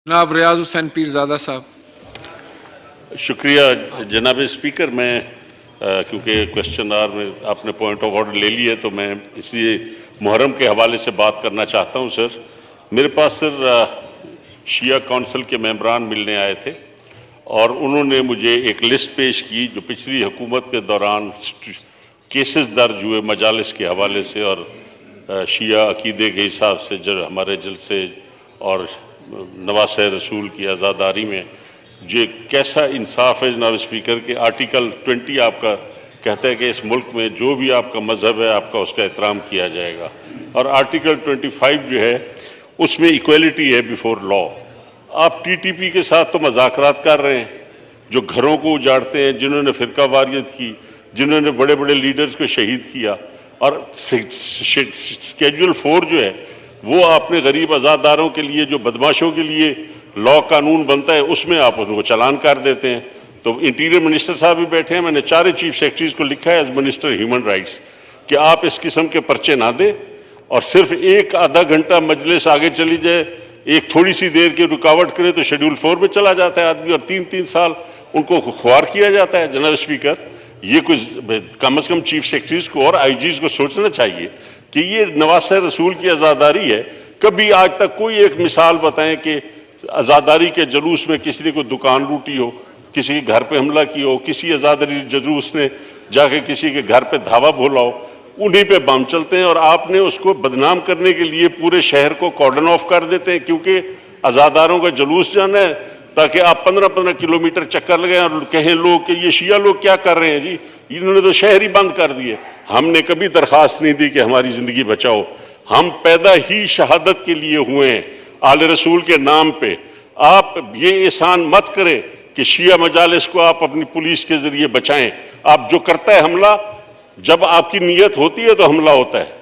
جناب ریاض حسین پیرزادہ صاحب۔ شکریہ جناب اسپیکر، میں کیونکہ کوسچن آور میں آپ نے پوائنٹ آف آرڈر لے لی ہے تو میں اس لیے محرم کے حوالے سے بات کرنا چاہتا ہوں۔ سر میرے پاس شیعہ کونسل کے ممبران ملنے آئے تھے اور انہوں نے مجھے ایک لسٹ پیش کی جو پچھلی حکومت کے دوران کیسز درج ہوئے مجالس کے حوالے سے اور شیعہ عقیدے کے حساب سے جو ہمارے جلسے اور نواسہ رسول کی عزاداری میں یہ کیسا انصاف ہے جناب اسپیکر کہ آرٹیکل 20 آپ کا کہتا ہے کہ اس ملک میں جو بھی آپ کا مذہب ہے آپ کا اس کا احترام کیا جائے گا، اور آرٹیکل 25 جو ہے اس میں ایکویلٹی ہے بیفور لا۔ آپ ٹی ٹی پی کے ساتھ تو مذاکرات کر رہے ہیں، جو گھروں کو اجاڑتے ہیں، جنہوں نے فرقہ واریت کی، جنہوں نے بڑے بڑے لیڈرز کو شہید کیا، اور اسکیجول 4 جو ہے وہ آپ نے غریب عزاداروں کے لیے جو بدماشوں کے لیے لا قانون بنتا ہے اس میں آپ ان کو چالان کر دیتے ہیں۔ تو انٹیریئر منسٹر صاحب بھی بیٹھے ہیں، میں نے 4 چیف سیکرٹریز کو لکھا ہے ایز منسٹر ہیومن رائٹس کہ آپ اس قسم کے پرچے نہ دیں اور صرف ایک آدھا گھنٹہ مجلس آگے چلی جائے، ایک تھوڑی سی دیر کی رکاوٹ کرے تو شیڈول 4 میں چلا جاتا ہے آدمی، اور 3 سال ان کو خوار کیا جاتا ہے۔ جناب اسپیکر، یہ کچھ کم از کم چیف سیکرٹریز کو اور آئی جیز کو سوچنا چاہیے کہ یہ نواسہ رسول کی عزاداری ہے۔ کبھی آج تک کوئی ایک مثال بتائیں کہ عزاداری کے جلوس میں کسی نے کوئی دکان لوٹی ہو، کسی کے گھر پہ حملہ کیا ہو، کسی عزاداری جلوس نے جا کے کسی کے گھر پہ دھاوا بولا ہو، انہیں پہ بم چلتے ہیں اور آپ نے اس کو بدنام کرنے کے لیے پورے شہر کو کارڈن آف کر دیتے ہیں کیونکہ عزاداروں کا جلوس جانا ہے، تاکہ آپ 15 کلومیٹر چکر لگائیں اور کہیں لوگ کہ یہ شیعہ لوگ کیا کر رہے ہیں جی، انہوں نے تو شہر ہی بند کر دیے۔ ہم نے کبھی درخواست نہیں دی کہ ہماری زندگی بچاؤ، ہم پیدا ہی شہادت کے لیے ہوئے ہیں آل رسول کے نام پہ۔ آپ یہ احسان مت کریں کہ شیعہ مجالس کو آپ اپنی پولیس کے ذریعے بچائیں۔ آپ جو کرتا ہے حملہ، جب آپ کی نیت ہوتی ہے تو حملہ ہوتا ہے۔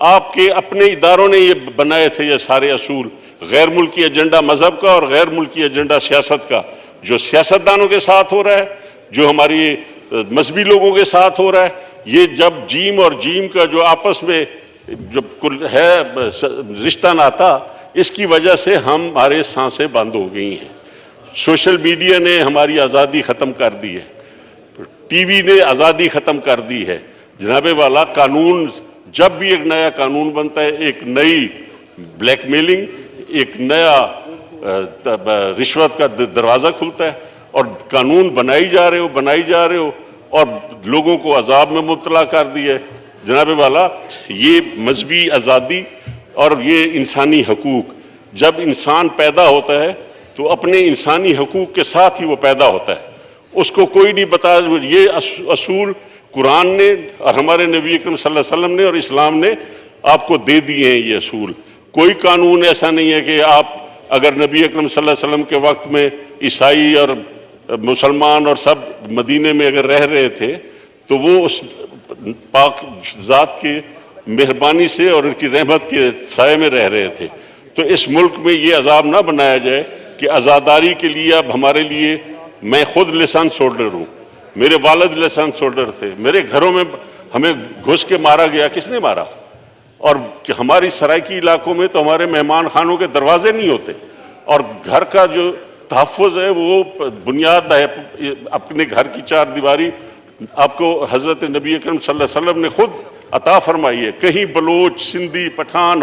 آپ کے اپنے اداروں نے یہ بنائے تھے یہ سارے اصول، غیر ملکی ایجنڈا مذہب کا اور غیر ملکی ایجنڈا سیاست کا، جو سیاستدانوں کے ساتھ ہو رہا ہے، جو ہماری مذہبی لوگوں کے ساتھ ہو رہا ہے۔ یہ جب جیم اور جیم کا جو آپس میں جب ہے رشتہ ناتا، اس کی وجہ سے ہمارے سانسیں بند ہو گئی ہیں۔ سوشل میڈیا نے ہماری آزادی ختم کر دی ہے، ٹی وی نے آزادی ختم کر دی ہے۔ جناب والا، قانون جب بھی ایک نیا قانون بنتا ہے ایک نئی بلیک میلنگ، ایک نیا رشوت کا دروازہ کھلتا ہے، اور قانون بنائی جا رہے ہو اور لوگوں کو عذاب میں مبتلا کر دیا ہے۔ جناب والا، یہ مذہبی آزادی اور یہ انسانی حقوق، جب انسان پیدا ہوتا ہے تو اپنے انسانی حقوق کے ساتھ ہی وہ پیدا ہوتا ہے، اس کو کوئی نہیں بتا۔ یہ اصول قرآن نے اور ہمارے نبی اکرم صلی اللہ علیہ وسلم نے اور اسلام نے آپ کو دے دیے ہیں۔ یہ اصول، کوئی قانون ایسا نہیں ہے کہ آپ اگر نبی اکرم صلی اللہ علیہ وسلم کے وقت میں عیسائی اور مسلمان اور سب مدینے میں اگر رہ رہے تھے تو وہ اس پاک ذات کی مہربانی سے اور ان کی رحمت کے سائے میں رہ رہے تھے۔ تو اس ملک میں یہ عذاب نہ بنایا جائے کہ عزاداری کے لیے اب ہمارے لیے، میں خود لائسنس ہولڈر ہوں، میرے والد لائسنس ہولڈر تھے، میرے گھروں میں ہمیں گھس کے مارا گیا، کس نے مارا؟ اور ہماری سرائکی علاقوں میں تو ہمارے مہمان خانوں کے دروازے نہیں ہوتے، اور گھر کا جو تحفظ ہے وہ بنیاد ہے اپنے گھر کی 4 دیواری آپ کو حضرت نبی اکرم صلی اللہ علیہ وسلم نے خود عطا فرمائی ہے۔ کہیں بلوچ، سندھی، پٹھان،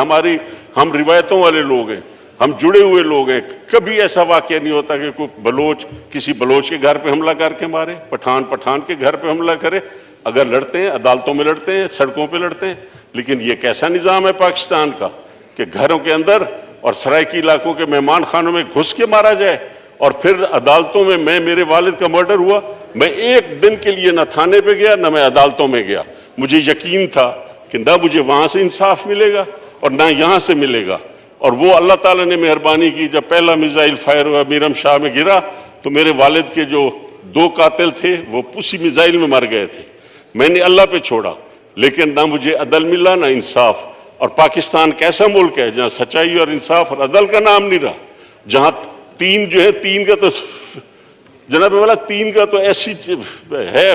ہم روایتوں والے لوگ ہیں، ہم جڑے ہوئے لوگ ہیں، کبھی ایسا واقعہ نہیں ہوتا کہ کوئی بلوچ کسی بلوچ کے گھر پہ حملہ کر کے مارے، پٹھان کے گھر پہ حملہ کرے۔ اگر لڑتے ہیں عدالتوں میں لڑتے ہیں، سڑکوں پہ لڑتے ہیں، لیکن یہ کیسا نظام ہے پاکستان کا کہ گھروں کے اندر اور سرائکی علاقوں کے مہمان خانوں میں گھس کے مارا جائے، اور پھر عدالتوں میں میرے والد کا مرڈر ہوا، میں ایک دن کے لیے نہ تھانے پہ گیا نہ میں عدالتوں میں گیا، مجھے یقین تھا کہ نہ مجھے وہاں سے انصاف ملے گا اور نہ یہاں سے ملے گا۔ اور وہ اللہ تعالیٰ نے مہربانی کی، جب پہلا میزائل فائر ہوا میرم شاہ میں گرا تو میرے والد کے جو 2 قاتل تھے وہ اسی میزائل میں مر گئے تھے۔ میں نے اللہ پہ چھوڑا، لیکن نہ مجھے عدل ملا نہ انصاف۔ اور پاکستان کیسا ملک ہے جہاں سچائی اور انصاف اور عدل کا نام نہیں رہا، جہاں 3 جو ہے 3 کا تو جناب والا 3 کا تو ایسی ہے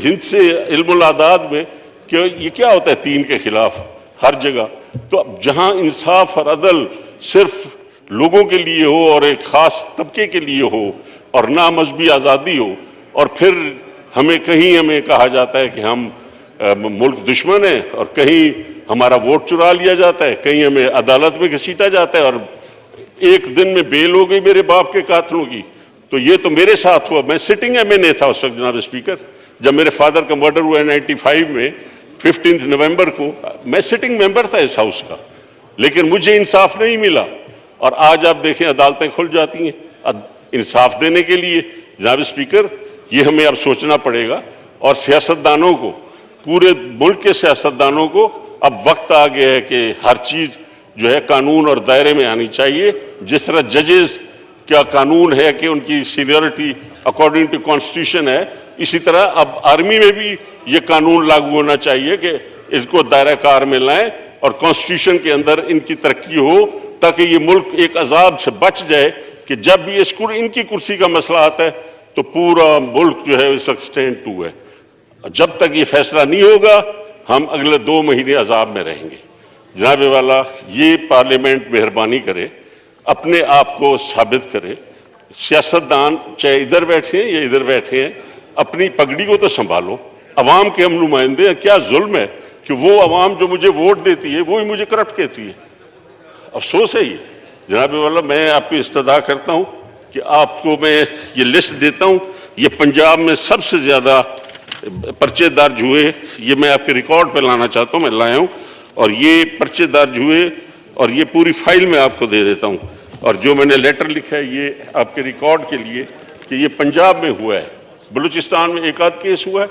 ہند سے علم العداد میں کہ یہ کیا ہوتا ہے 3 کے خلاف ہر جگہ۔ تو جہاں انصاف اور عدل صرف لوگوں کے لیے ہو اور ایک خاص طبقے کے لیے ہو اور نہ مذہبی آزادی ہو، اور پھر ہمیں کہا جاتا ہے کہ ہم ملک دشمن ہیں، اور کہیں ہمارا ووٹ چرا لیا جاتا ہے، کہیں ہمیں عدالت میں گھسیٹا جاتا ہے، اور ایک دن میں بیل ہو گئی میرے باپ کے قاتلوں کی۔ تو یہ تو میرے ساتھ ہوا، میں سٹنگ ایم این اے تھا اس وقت جناب اسپیکر، جب میرے فادر کا مرڈر ہوا ہے 95 میں 15 نومبر کو، میں سٹنگ ممبر تھا اس ہاؤس کا، لیکن مجھے انصاف نہیں ملا۔ اور آج آپ دیکھیں عدالتیں کھل جاتی ہیں انصاف دینے کے لیے۔ جناب اسپیکر، یہ ہمیں اب سوچنا پڑے گا، اور سیاستدانوں کو، پورے ملک کے سیاستدانوں کو اب وقت آ گیا ہے کہ ہر چیز جو ہے قانون اور دائرے میں آنی چاہیے۔ جس طرح ججز کیا قانون ہے کہ ان کی سینیورٹی اکارڈنگ ٹو کانسٹیٹیوشن ہے، اسی طرح اب آرمی میں بھی یہ قانون لاگو ہونا چاہیے کہ اس کو دائرہ کار میں لائیں اور کانسٹیٹیوشن کے اندر ان کی ترقی ہو، تاکہ یہ ملک ایک عذاب سے بچ جائے کہ جب بھی ان کی کرسی کا مسئلہ آتا ہے تو پورا ملک جو ہے اس وقت سٹینڈ ٹو ہے۔ جب تک یہ فیصلہ نہیں ہوگا ہم اگلے 2 مہینے عذاب میں رہیں گے۔ جناب والا، یہ پارلیمنٹ مہربانی کرے، اپنے آپ کو ثابت کرے، سیاستدان چاہے ادھر بیٹھے ہیں یا ادھر بیٹھے ہیں، اپنی پگڑی کو تو سنبھالو۔ عوام کے ہم نمائندے ہیں، کیا ظلم ہے کہ وہ عوام جو مجھے ووٹ دیتی ہے وہی مجھے کرپٹ کہتی ہے۔ افسوس ہے یہ۔ جناب والا، میں آپ کی استدعا کرتا ہوں کہ آپ کو میں یہ لسٹ دیتا ہوں، یہ پنجاب میں سب سے زیادہ پرچے درج ہوئے، یہ میں آپ کے ریکارڈ پہ لانا چاہتا ہوں، میں لایا ہوں، اور یہ پرچے درج ہوئے، اور یہ پوری فائل میں آپ کو دے دیتا ہوں، اور جو میں نے لیٹر لکھا ہے یہ آپ کے ریکارڈ کے لیے کہ یہ پنجاب میں ہوا ہے، بلوچستان میں ایک آدھ کیس ہوا ہے،